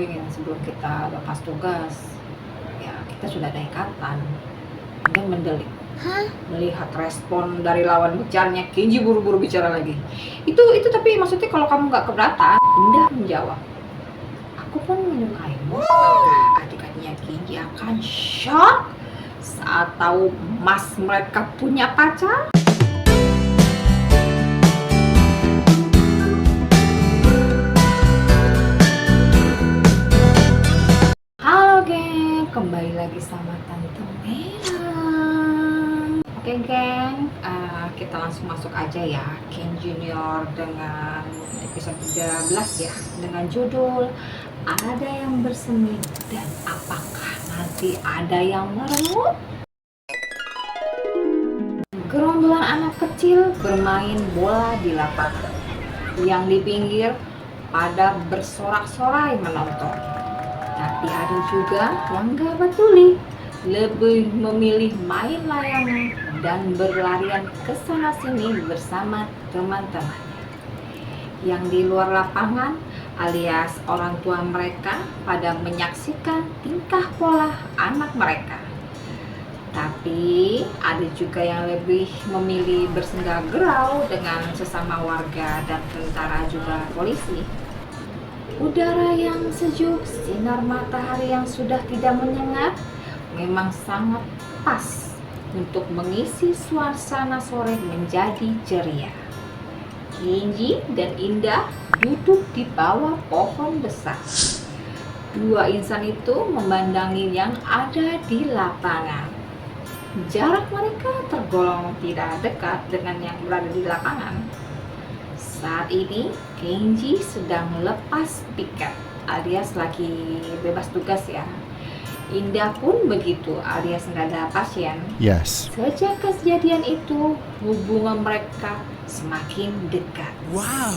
aku ingin sebelum kita lepas tugas, ya kita sudah ada ikatan. Dan mendelik, Hah? melihat respon dari lawan bicaranya, Kenji buru-buru bicara lagi. Itu tapi maksudnya kalau kamu nggak keberatan, Indah menjawab, aku pun menyukaimu. Adik-adiknya Kenji akan shock saat tahu mas mereka punya pacar. Halo geng, kembali lagi sama Tante Mera. Oke geng, kita langsung masuk aja ya Ken Junior dengan episode 13 ya, dengan judul Ada yang Bersemi dan Apakah Nanti Ada Yang Merengut. Gerombolan anak kecil bermain bola di lapangan. Yang di pinggir pada bersorak-sorai menonton. Tapi ada juga yang gak peduli, lebih memilih main layangan dan berlarian ke sana sini bersama teman-temannya. Yang di luar lapangan alias orang tua mereka pada menyaksikan tingkah pola anak mereka. Tapi ada juga yang lebih memilih bersenggagrau dengan sesama warga dan tentara juga polisi. Udara yang sejuk, sinar matahari yang sudah tidak menyengat memang sangat pas untuk mengisi suasana sore menjadi ceria. Kenji dan Indah duduk di bawah pohon besar. Dua insan itu memandangi yang ada di lapangan. Jarak mereka tergolong tidak dekat dengan yang berada di lapangan. Saat ini Kenji sedang lepas piket alias lagi bebas tugas ya. Indah pun begitu alias nggak ada pasien. Yes. Sejak kejadian itu hubungan mereka semakin dekat. Wow.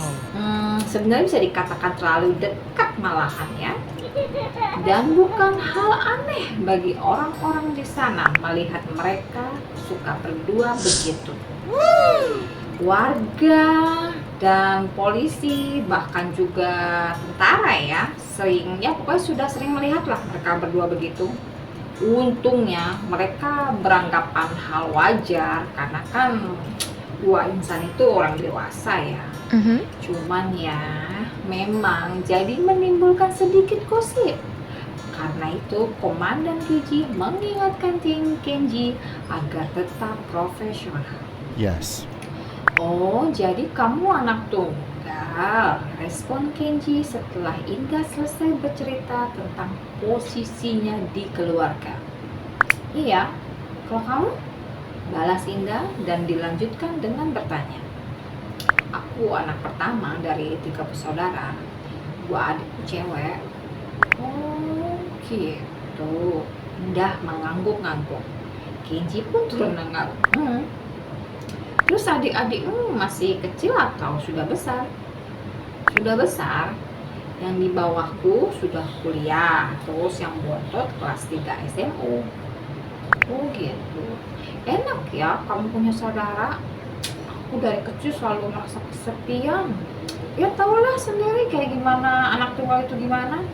Sebenarnya bisa dikatakan terlalu dekat malahan ya. Dan bukan hal aneh bagi orang-orang di sana melihat mereka suka berdua begitu. Warga dan polisi bahkan juga tentara ya pokoknya sudah sering melihatlah mereka berdua begitu. Untungnya mereka beranggapan hal wajar karena kan dua insan itu orang dewasa ya. Cuman ya memang jadi menimbulkan sedikit gosip. Karena itu Komandan Kenji mengingatkan tim Kenji agar tetap profesional. Yes. Oh, jadi kamu anak tunggal, respon Kenji setelah Indah selesai bercerita tentang posisinya di keluarga. Iya, kalau kamu? Balas Indah dan dilanjutkan dengan bertanya. Aku anak pertama dari 3 bersaudara, 2 adikku cewek. Oh, gitu. Indah mengangguk-ngangguk. Kenji pun turun mengangguk. Terus adik-adikmu masih kecil atau sudah besar? Sudah besar. Yang di bawahku sudah kuliah, terus yang bontot kelas 3 SMU. Oh gitu. Enak ya kamu punya saudara. Aku dari kecil selalu merasa kesepian. Ya tahulah sendiri kayak gimana anak tunggal itu gimana.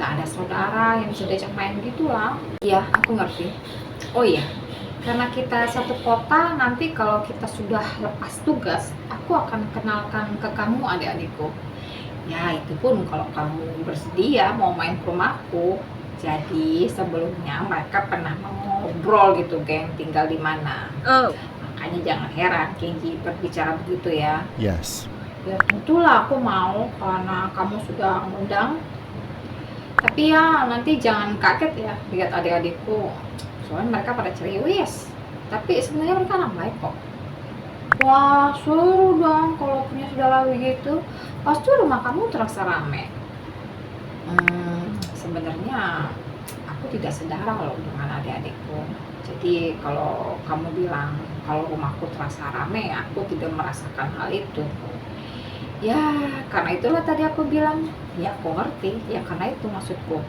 Gak ada saudara yang bisa diajak main gitu lah. Iya, aku ngerti. Oh iya, karena kita satu kota, nanti kalau kita sudah lepas tugas, aku akan kenalkan ke kamu adik-adikku. Ya, itu pun kalau kamu bersedia mau main ke rumahku. Jadi sebelumnya mereka pernah ngobrol gitu, geng, tinggal di mana. Makanya jangan heran Kenji berbicara begitu ya. Yes. Ya tentulah aku mau karena kamu sudah mengundang. Tapi ya nanti jangan kaget ya lihat adik-adikku. Soalnya mereka pada ceriwis, tapi sebenarnya mereka anak baik kok. Wah, seru dong kalau punya saudara begitu. Pasti rumah kamu terasa rame. Sebenarnya aku tidak sedara loh dengan adik-adikku. Jadi kalau kamu bilang kalau rumahku terasa rame, aku tidak merasakan hal itu. Ya, karena itulah tadi aku bilang, ya aku ngerti, ya karena itu maksudku.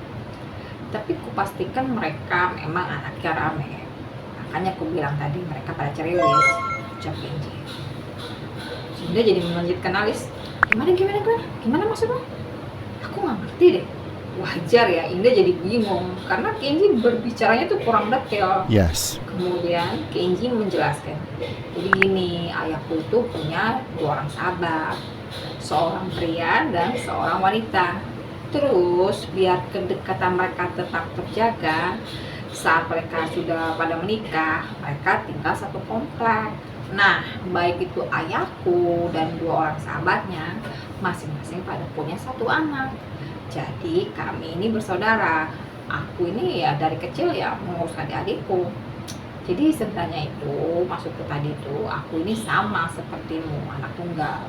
Tapi kupastikan mereka memang anaknya rame. Makanya aku bilang tadi mereka pada ceriwis. Ucap Kenji. Sudah jadi melanjutkan alis. Gimana maksudnya? Aku nggak ngerti deh. Wajar ya, Indah jadi bingung karena Kenji berbicaranya tuh kurang detail. Yes. Kemudian Kenji menjelaskan, jadi gini, ayahku itu punya dua orang sahabat, seorang pria dan seorang wanita. Terus biar kedekatan mereka tetap terjaga, saat mereka sudah pada menikah, mereka tinggal satu komplek. Nah, baik itu ayahku dan dua orang sahabatnya, masing-masing pada punya satu anak. Jadi kami ini bersaudara. Aku ini ya dari kecil ya mengurus adik-adikku. Jadi sebenarnya itu maksudku tadi itu aku ini sama sepertimu, anak tunggal.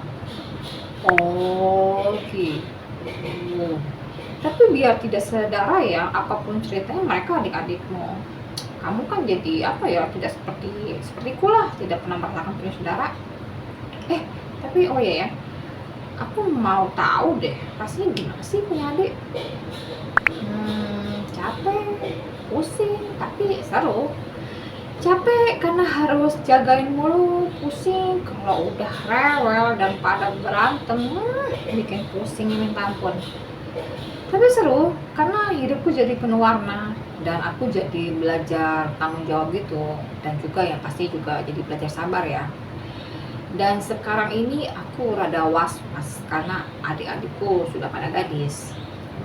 Oh gitu. Tapi biar tidak saudara ya, apapun ceritanya mereka adik-adikmu. Kamu kan jadi apa ya, tidak sepertiku lah, tidak pernah merasakan punya saudara. Tapi oh iya ya, aku mau tahu deh, rasanya gimana sih punya adik? Capek, pusing, tapi seru. Capek karena harus jagain mulu, pusing kalau udah rewel dan pada berantem, bikin pusing minta ampun. Tapi seru karena hidupku jadi penuh warna dan aku jadi belajar tanggung jawab gitu, dan juga ya pasti juga jadi belajar sabar ya. Dan sekarang ini aku rada was-was karena adik-adikku sudah pada gadis.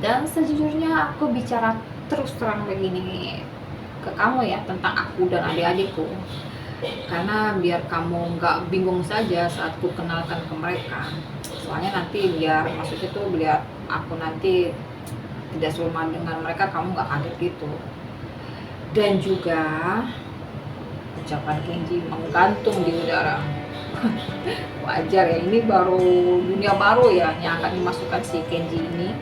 Dan sejujurnya aku bicara terus terang begini ke kamu ya tentang aku dan adik-adikku, karena biar kamu nggak bingung saja saat ku kenalkan ke mereka. Soalnya nanti biar maksudnya tuh biar aku nanti tidak serumah dengan mereka, kamu nggak kaget gitu. Dan juga ucapan Kenji menggantung di udara. Wajar ya, ini baru dunia baru ya yang akan dimasukkan si Kenji ini,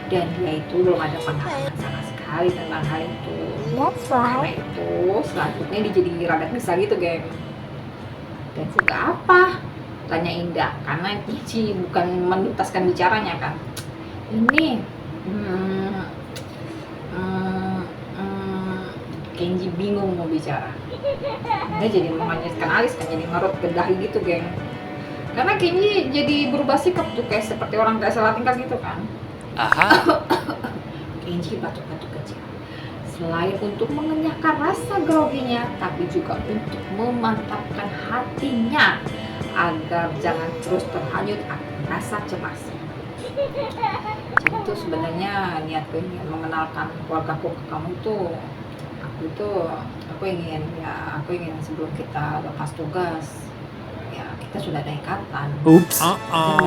dan dia itu belum ada pengalaman sama sekali tentang hal itu. That's Karena right. itu selanjutnya dia jadi rada bisa gitu geng. Dan juga apa? Tanya Indah, karena Kenji bukan menuntaskan bicaranya kan. Ini Kenji bingung mau bicara. Dia jadi mengagetkan alis kan, jadi ngerut ke dahi gitu geng. Karena Kenji jadi berubah sikap tuh kayak seperti orang gak salah tingkah gitu kan. Kenji batuk-batuk kecil. Selain untuk mengenyahkan rasa groginya, tapi juga untuk memantapkan hatinya agar jangan terus terhanyut akan rasa cemas. Jadi itu sebenarnya niatku ingin mengenalkan keluargaku ke kamu tuh. Aku ingin sebelum kita lepas tugas ya kita sudah ada ikatan. Oops. Dan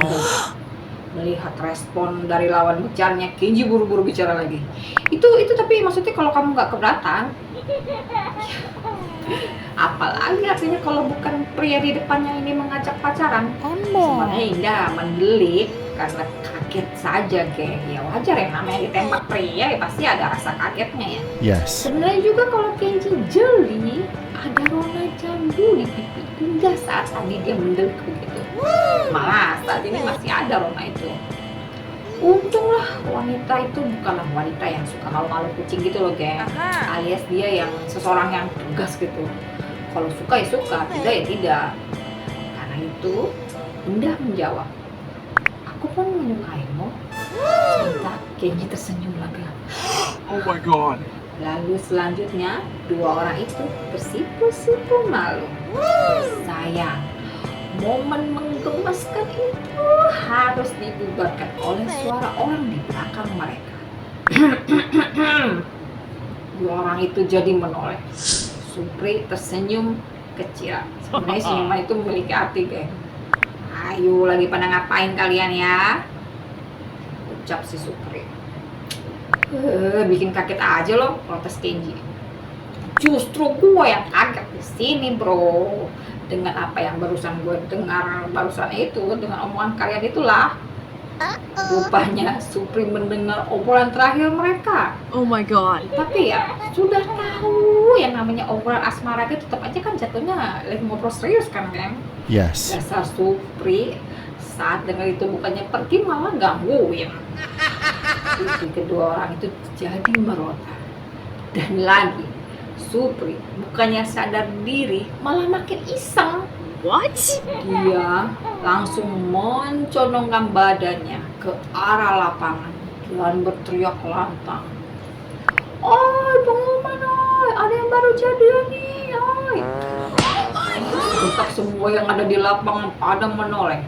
melihat respon dari lawan bicaranya, Kenji buru-buru bicara lagi. Itu tapi maksudnya kalau kamu nggak keberatan, apalagi artinya kalau bukan pria di depannya ini mengajak pacaran. Sebenarnya Indah mendelik karena kaget saja, geng. Ya wajar ya, namanya ditembak pria ya pasti ada rasa kagetnya ya. Yes. Sebenarnya juga kalau Kenji jeli, ada rona jambu di pipi Indah saat tadi dia mendelik begitu. Malah saat ini masih ada rona itu. Untunglah wanita itu bukanlah wanita yang suka malu-malu kucing gitu loh geng. Alias dia yang seseorang yang tegas gitu. Kalau suka ya suka, tidak ya tidak. Karena itu Indah menjawab, aku pun menyukaimu. Cinta. Kenji tersenyum lega. Oh my god. Lalu selanjutnya dua orang itu bersipu-sipu malu. Sayang, momen menggemaskan itu harus dibubarkan oleh suara orang di belakang mereka. Dua orang itu jadi menoleh. Supri tersenyum kecil. Sebenarnya senyuman itu memiliki arti, geng. Ayo, lagi pada ngapain kalian ya? Ucap si Supri. Bikin kaget aja loh, protes Kenji. Justru gue yang kaget di sini bro, dengan apa yang barusan gue dengar barusan itu, dengan omongan kalian itulah. Rupanya Supri mendengar obrolan terakhir mereka. Oh my god. Tapi ya sudah tahu yang namanya obrolan asmara itu tetap aja kan jatuhnya lagi ngobrol serius kan, geng. Yes. Dasar Supri saat dengar itu bukannya pergi malah gangguin. Itu kedua orang itu jadi merota. Dan lagi Supri bukannya sadar diri malah makin iseng. What? Dia langsung menconongkan badannya ke arah lapangan dan berteriak lantang. "Oi, pengumuman oi, ada yang baru jadian nih, oi." Sontak semua yang ada di lapangan pada menoleh.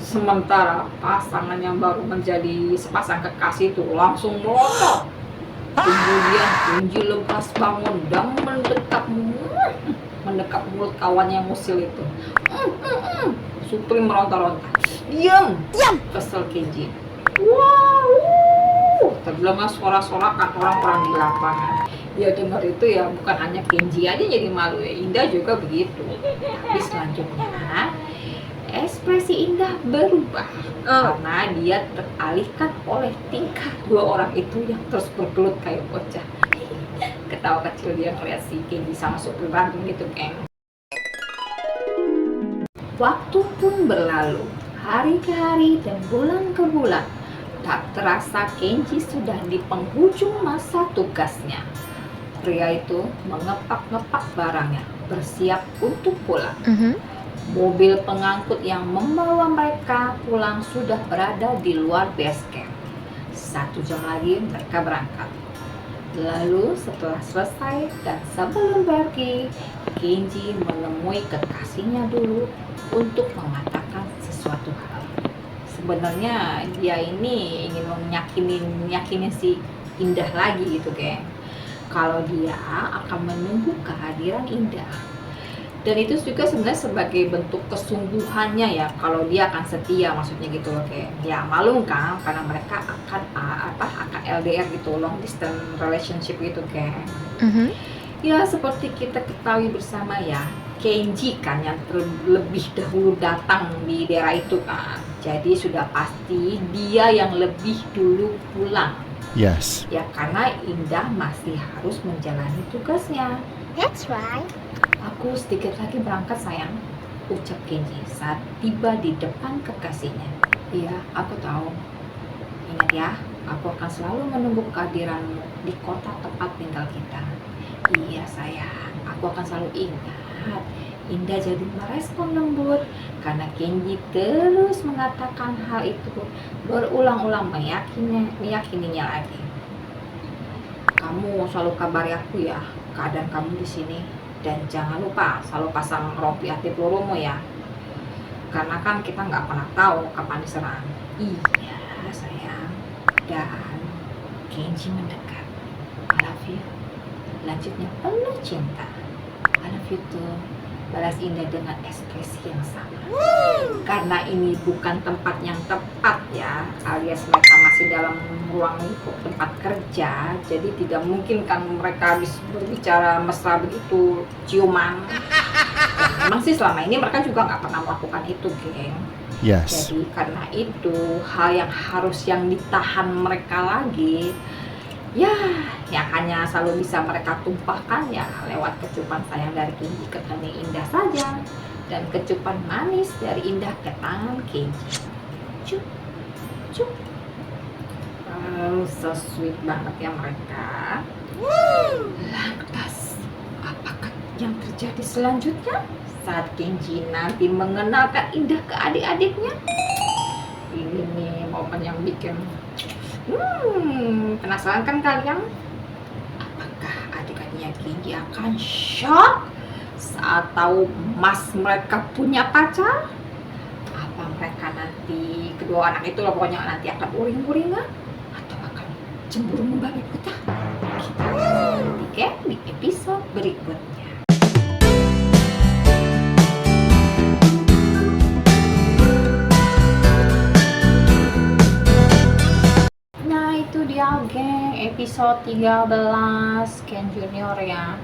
Sementara pasangan yang baru menjadi sepasang kekasih itu langsung melotot. Kemudian Kenji lepas bangun dan mendekat mulut kawannya yang usil itu. Supri meronta-ronta. Diam! Kesel Kenji. Wow! Terdengar sorak-sorakan orang-orang di lapangan. Ya dengar itu ya bukan hanya Kenji aja jadi malu ya, Indah juga begitu. Tapi selanjutnya ekspresi Indah berubah karena dia teralihkan oleh tingkah dua orang itu yang terus bergelut kayak bocah. Ketawa kecil dia ngeliat si Kenji sama Supri berantem gitu, geng. Waktu pun berlalu, hari ke hari dan bulan ke bulan. Tak terasa Kenji sudah di penghujung masa tugasnya. Pria itu mengepak-ngepak barangnya, bersiap untuk pulang. Mobil pengangkut yang membawa mereka pulang sudah berada di luar base camp. 1 jam lagi mereka berangkat. Lalu setelah selesai dan sebelum pergi, Kenji menemui kekasihnya dulu untuk mengatakan sesuatu hal. Sebenarnya dia ini ingin menyakinin si Indah lagi gitu, geng. Kalau dia akan menunggu kehadiran Indah. Dan itu juga sebenarnya sebagai bentuk kesungguhannya ya, kalau dia akan setia, maksudnya gitu loh, kayak ya malum kan karena mereka akan akan LDR gitu, long distance relationship gitu, kayak ya seperti kita ketahui bersama ya, Kenji kan yang terlebih dahulu datang di daerah itu kan, jadi sudah pasti dia yang lebih dulu pulang. Yes. Ya karena Indah masih harus menjalani tugasnya. That's right. Aku sedikit lagi berangkat sayang, ucap Kenji saat tiba di depan kekasihnya. Iya, aku tahu. Ingat ya, aku akan selalu menunggu kehadiranmu di kota tempat tinggal kita. Iya sayang, aku akan selalu ingat. Indah jadi merespon lembut karena Kenji terus mengatakan hal itu berulang-ulang, meyakininya lagi. Kamu selalu kabari aku ya keadaan kamu di sini. Dan jangan lupa selalu pasang rompi hati pelurumu ya, karena kan kita nggak pernah tahu kapan diserang. Iya sayang. Dan Kenji mendekat. I love you. Lanjutnya penuh cinta. I love you too. Balas Indah dengan ekspresi yang sama. Karena ini bukan tempat yang tepat ya, alias mereka masih dalam ruang lingkup tempat kerja, jadi tidak mungkin kan mereka habis berbicara mesra begitu ciuman. Ya, memang sih selama ini mereka juga nggak pernah melakukan itu, geng. Yes. Jadi karena itu hal yang harus yang ditahan mereka lagi, ya yang hanya selalu bisa mereka tumpahkan ya lewat kecupan sayang dari Kenji ke kening Indah saja, dan kecupan manis dari Indah ke tangan Kenji. Cup, cup. So sweet banget ya mereka. Lantas, apakah yang terjadi selanjutnya saat Kenji nanti mengenalkan Indah ke adik-adiknya? Ini nih momen yang bikin penasaran kan kalian? Apakah adik-adiknya Kenji akan shock saat tahu mas mereka punya pacar? Apa mereka nanti, kedua anak itu lah pokoknya nanti akan uring-uringan? Atau akan cemburu membabi buta? Kita lihat nanti di episode berikutnya. Dia geng, episode 13 Ken Junior ya.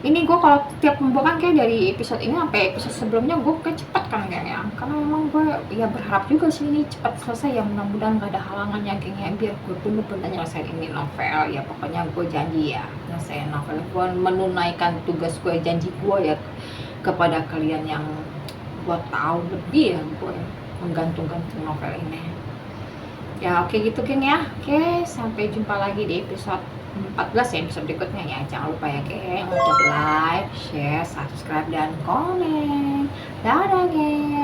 Ini gue kalau tiap pembukaan kayak dari episode ini sampai episode sebelumnya gue kayak cepet kan geng ya, karena memang gue ya berharap juga sih ini cepat selesai ya, mudah-mudahan gak ada halangannya geng ya, biar gue bener-bener nyelesain ini novel ya. Pokoknya gue janji ya nyelesain novel, gue menunaikan tugas gue, janji gue ya kepada kalian yang gue tahu lebih ya, gue menggantungkan novel ini. Ya oke gitu geng ya. Oke, sampai jumpa lagi di episode 14 ya, episode berikutnya ya. Jangan lupa ya geng untuk like, share, subscribe, dan komen. Dadah geng.